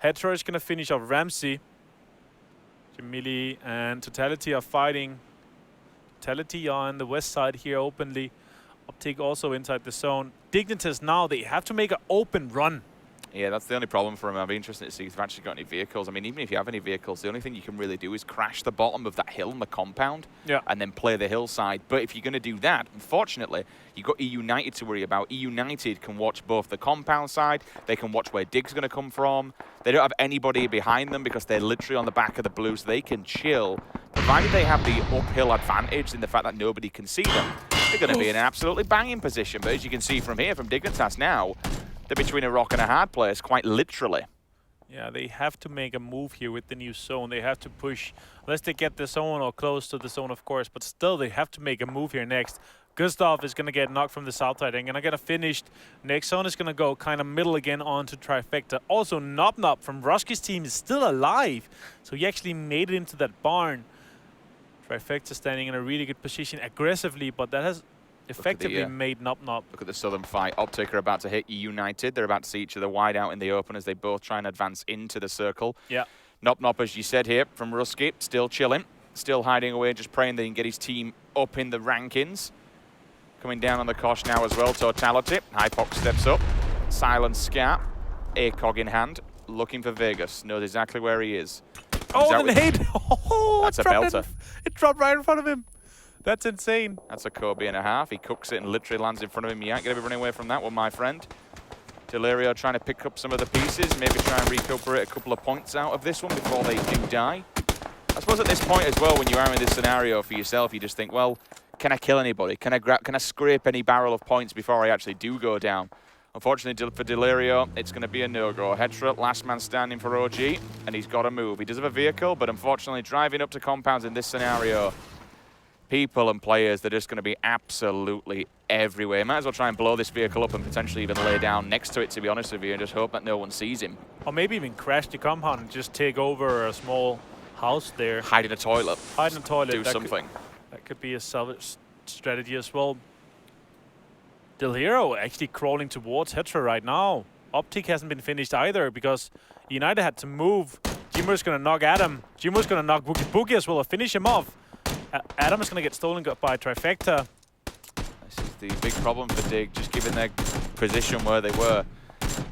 B: Hetra is going to finish off Ramsey. Jamili and Totality are fighting. Totality on the west side here openly. Optic also inside the zone. Dignitas now, they have to make an open run.
A: Yeah, that's the only problem for him. I'll be interested to see if they've actually got any vehicles. I mean, even if you have any vehicles, the only thing you can really do is crash the bottom of that hill in the compound and then play the hillside. But if you're going to do that, unfortunately, you've got E United to worry about. E United can watch both the compound side. They can watch where Dig's going to come from. They don't have anybody behind them because they're literally on the back of the blue, so they can chill. Provided they have the uphill advantage in the fact that nobody can see them, they're going to be in an absolutely banging position. But as you can see from here, from Dignitas now, they're between a rock and a hard place, quite literally.
B: Yeah, they have to make a move here with the new zone. They have to push, unless they get the zone or close to the zone, of course. But still, they have to make a move here next. Gustav is going to get knocked from the south side and going to get a finished. Next zone is going to go kind of middle again onto Trifecta. Also, Nob Nob from Ruski's team is still alive. So he actually made it into that barn. Trifecta standing in a really good position aggressively, but that has effectively made Nob Nob.
A: Look at the southern fight. Optic are about to hit United. They're about to see each other wide out in the open as they both try and advance into the circle.
B: Yeah.
A: Nob Nob, as you said here, from Rusky, still chilling, still hiding away, just praying they can get his team up in the rankings. Coming down on the Kosh now as well, Totality. Hypox steps up. Silent Scar, ACOG in hand, looking for Vegas. Knows exactly where he is.
B: Oh, the nade! Oh,
A: that's a belter.
B: It dropped right in front of him. That's insane.
A: That's a Kobe and a half. He cooks it and literally lands in front of him. You ain't going to be running away from that one, my friend. Delirio trying to pick up some of the pieces, maybe try and recuperate a couple of points out of this one before they do die. I suppose at this point as well, when you are in this scenario for yourself, you just think, well, can I kill anybody? Can I scrape any barrel of points before I actually do go down? Unfortunately for Delirio, it's going to be a no-go. Hetra, last man standing for OG, and he's got to move. He does have a vehicle, but unfortunately driving up to compounds in this scenario, people and players, they're just going to be absolutely everywhere. Might as well try and blow this vehicle up and potentially even lay down next to it, to be honest with you, and just hope that no one sees him.
B: Or maybe even crash the compound and just take over a small house there.
A: Hide in a toilet.
B: Hide in a toilet.
A: Do something.
B: That could be a salvage strategy as well. Del Hero actually crawling towards Hetra right now. Optic hasn't been finished either because United had to move. Jimmer's going to knock Adam. Jimmer's going to knock Boogie Boogie as well to finish him off. Adam is going to get stolen by Trifecta.
A: This is the big problem for Dig, just given their position where they were.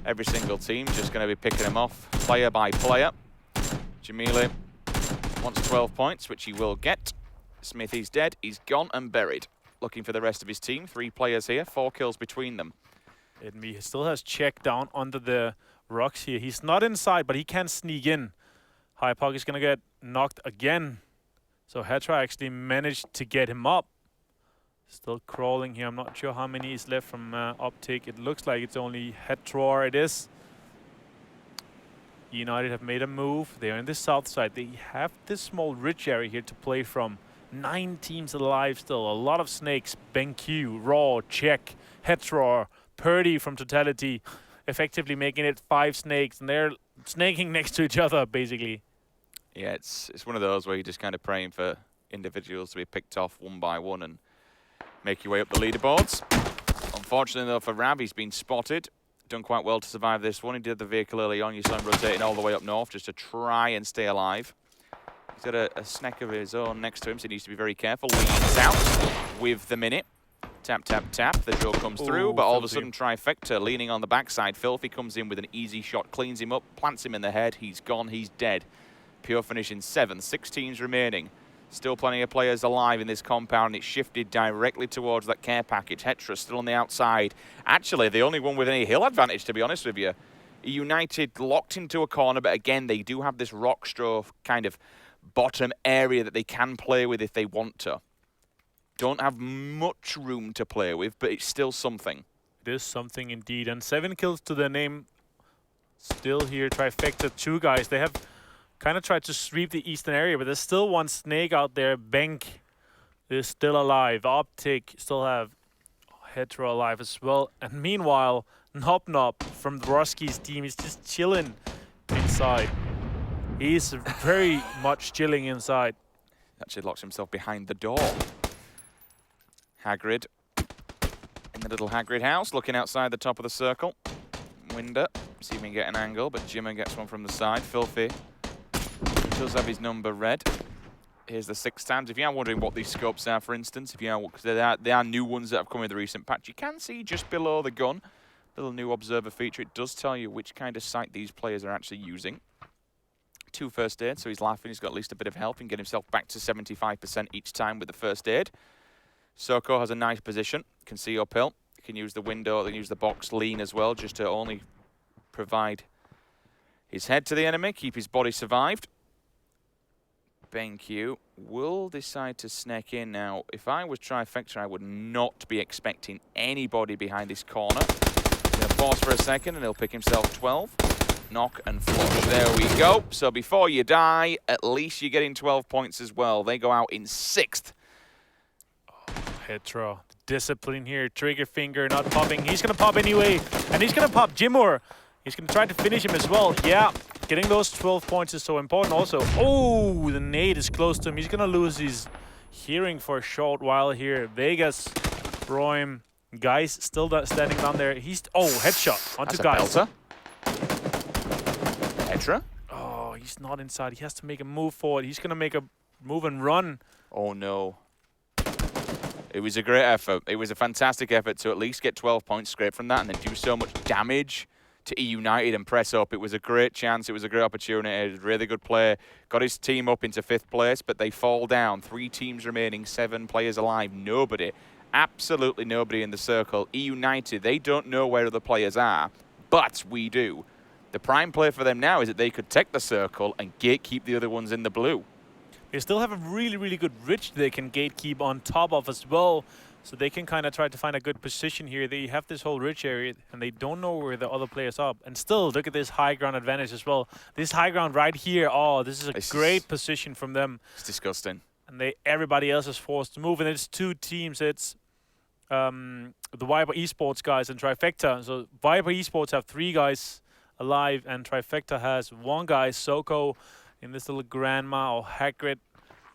A: Every single team just going to be picking them off player by player. Jamili wants 12 points, which he will get. Smithy's dead. He's gone and buried. Looking for the rest of his team. 3 players here, 4 kills between them.
B: He still has check down under the rocks here. He's not inside, but he can sneak in. High Puck is going to get knocked again. So Hetra actually managed to get him up. Still crawling here. I'm not sure how many is left from Optic. It looks like it's only Hetra. It is. United have made a move. They're in the south side. They have this small ridge area here to play from. 9 teams alive still. A lot of snakes. BenQ, Raw, Check, Hetra, Purdy from Totality. Effectively making it 5 snakes. And they're snaking next to each other, basically.
A: Yeah, it's one of those where you're just kind of praying for individuals to be picked off one by one and make your way up the leaderboards. Unfortunately, though, for Rav, he's been spotted. Done quite well to survive this one. He did the vehicle early on. You saw him rotating all the way up north just to try and stay alive. He's got a snack of his own next to him, so he needs to be very careful. Leans out with the minute. Tap, tap, tap. The draw comes through, but all of a sudden, Trifecta leaning on the backside. Filthy comes in with an easy shot, cleans him up, plants him in the head. He's gone. He's dead. Pure finish in 7th. 6 teams remaining. Still plenty of players alive in this compound. It's shifted directly towards that care package. Hetra still on the outside. Actually, the only one with any hill advantage, to be honest with you. United locked into a corner, but again, they do have this rockstraw kind of bottom area that they can play with if they want to. Don't have much room to play with, but it's still something.
B: It is something indeed. And 7 kills to their name. Still here, Trifecta, 2 guys. They have kind of tried to sweep the eastern area, but there's still one snake out there. Bank is still alive. Optic still have Hetra alive as well. And meanwhile, Nop Nop from Roski's team is just chilling inside. He's very much chilling inside.
A: Actually locks himself behind the door. Hagrid in the little Hagrid house, looking outside the top of the circle. Winder, see if he can get an angle, but Jimmer gets one from the side. Filthy does have his number read. Here's the 6 times. If you are wondering what these scopes are, for instance, if you are, because they are new ones that have come in the recent patch, you can see just below the gun, little new observer feature. It does tell you which kind of sight these players are actually using. 2 first aid, so he's laughing. He's got at least a bit of help and get himself back to 75% each time with the first aid. Soko has a nice position. Can see uphill. You can use the window, then use the box lean as well, just to only provide his head to the enemy, keep his body survived. BenQ will decide to snake in now. If I was Trifecta, I would not be expecting anybody behind this corner. He'll pause for a second and he'll pick himself 12. Knock and flush. There we go. So before you die, at least you're getting 12 points as well. They go out in 6th.
B: Oh, Hetra, discipline here. Trigger finger not popping. He's going to pop anyway. And he's going to pop Jimur. He's going to try to finish him as well. Yeah, getting those 12 points is so important also. Oh, the nade is close to him. He's going to lose his hearing for a short while here. Vegas, Broim, Guys still standing down there. Headshot onto Guys.
A: Hetra?
B: Oh, he's not inside. He has to make a move forward. He's going to make a move and run.
A: Oh, no. It was a great effort. It was a fantastic effort to at least get 12 points straight from that and then do so much damage to E United and press up. It was a great chance. It was a great opportunity. It was a really good play. Got his team up into 5th place, but they fall down. 3 teams remaining, 7 players alive. Nobody, absolutely nobody in the circle. E United, they don't know where other players are, but we do. The prime play for them now is that they could take the circle and gatekeep the other ones in the blue.
B: They still have a really, really good ridge they can gatekeep on top of as well. So they can kind of try to find a good position here. They have this whole ridge area, and they don't know where the other players are. And still, look at this high ground advantage as well. This high ground right here, oh, this is a great position from them.
A: It's disgusting.
B: And everybody else is forced to move, and it's 2 teams. It's the Viper Esports guys and Trifecta. So Viper Esports have 3 guys alive, and Trifecta has 1 guy, Soko, in this little Grandma or Hagrid,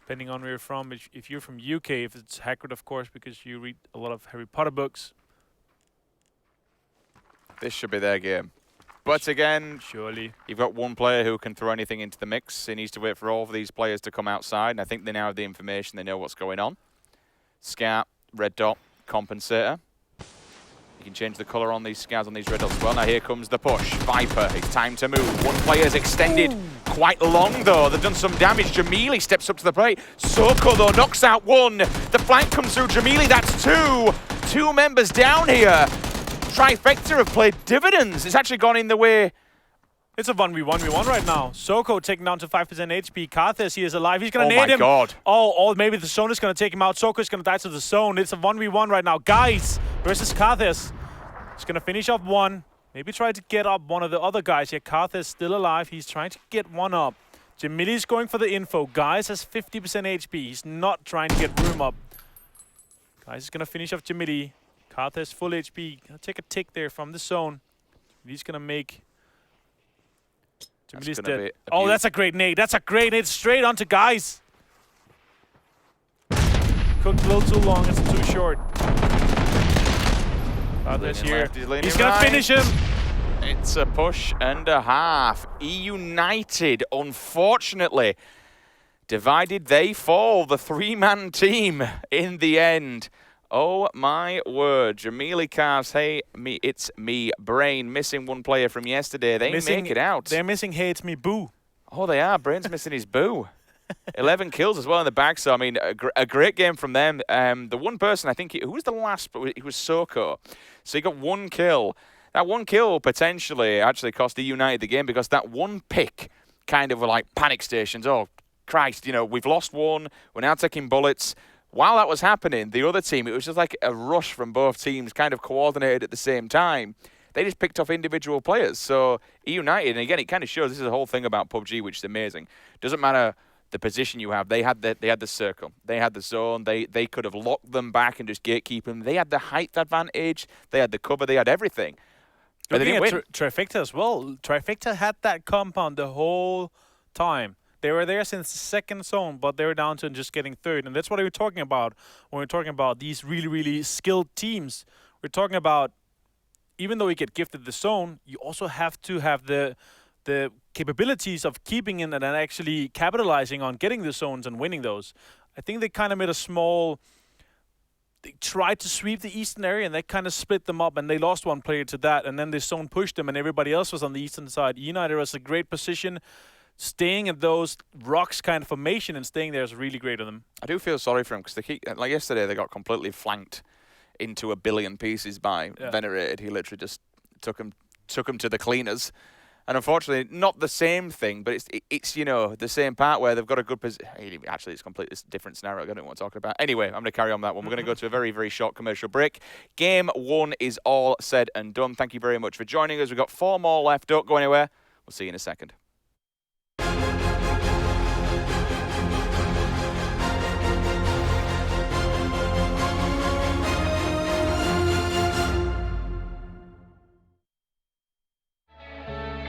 B: depending on where you're from. If you're from UK, if it's Hagrid, of course, because you read a lot of Harry Potter books.
A: This should be their game. But again,
B: surely
A: you've got 1 player who can throw anything into the mix. He needs to wait for all of these players to come outside, and I think they now have the information. They know what's going on. Scout, red dot, compensator. You can change the colour on these scouts on these red dots as well. Now here comes the push. Viper, it's time to move. 1 player's extended quite long though. They've done some damage. Jamili steps up to the plate. Soko though knocks out 1. The flank comes through Jamili, that's 2. 2 members down here. Trifecta have played dividends. It's actually gone in the way.
B: It's a 1v1 right now. Soko taken down to 5% HP. Karthus, he is alive. He's going to
A: nade
B: nade him.
A: God.
B: Oh, maybe the zone is going to take him out. Soko's going to die to the zone. It's a 1v1 right now. Guys versus Karthus. He's going to finish off 1. Maybe try to get up one of the other guys here. Karthus still alive. He's trying to get 1 up. Jamili's going for the info. Guys has 50% HP. He's not trying to get room up. Guys is going to finish off Jamili. Karthus full HP. Gonna take a tick there from the zone. He's going to make... Jamili's dead. Oh, that's a great nade. That's a great nade straight onto Guys. Cooked a little too long. It's too short. Here. He's going to finish him.
A: It's a push and a half. E United, unfortunately, divided they fall. The 3-man team in the end. Oh my word. Jamili Cars, hey, it's me, Brain, missing 1 player from yesterday. They make it out.
B: They're missing Hey, it's me, Boo.
A: Oh, they are. Brain's missing his Boo. 11 kills as well in the bag, so I mean, a great game from them. The 1 person, I think, who was the last? It was Soko. So he got 1 kill. That 1 kill potentially actually cost E United the game because that 1 pick kind of were like panic stations. Oh, Christ, you know, we've lost 1. We're now taking bullets. While that was happening, the other team, it was just like a rush from both teams, kind of coordinated at the same time. They just picked off individual players. So E United, and again, it kind of shows this is the whole thing about PUBG, which is amazing. Doesn't matter the position you have. They had the circle. They had the zone. They could have locked them back and just gatekeep them. They had the height advantage. They had the cover. They had everything. But they didn't win.
B: Trifecta as well. Trifecta had that compound the whole time. They were there since the 2nd zone, but they were down to just getting 3rd. And that's what we were talking about when we're talking about these really, really skilled teams. We're talking about, even though you get gifted the zone, you also have to have the capabilities of keeping in and actually capitalizing on getting the zones and winning those. I think they kind of made a small... They tried to sweep the eastern area, and they kind of split them up, and they lost 1 player to that, and then the zone pushed them, and everybody else was on the eastern side. United was a great position. Staying at those rocks kind of formation and staying there is really great of them.
A: I do feel sorry for them because they keep, like yesterday, they got completely flanked into 1 billion pieces by Venerated. He literally just took him to the cleaners. And unfortunately, not the same thing, but it's you know, the same part where they've got a good position. Actually, it's a completely different scenario. I don't know what I'm talking about. Anyway, I'm going to carry on that one. We're going to go to a very, very short commercial break. Game 1 is all said and done. Thank you very much for joining us. We've got 4 more left. Don't go anywhere. We'll see you in a second.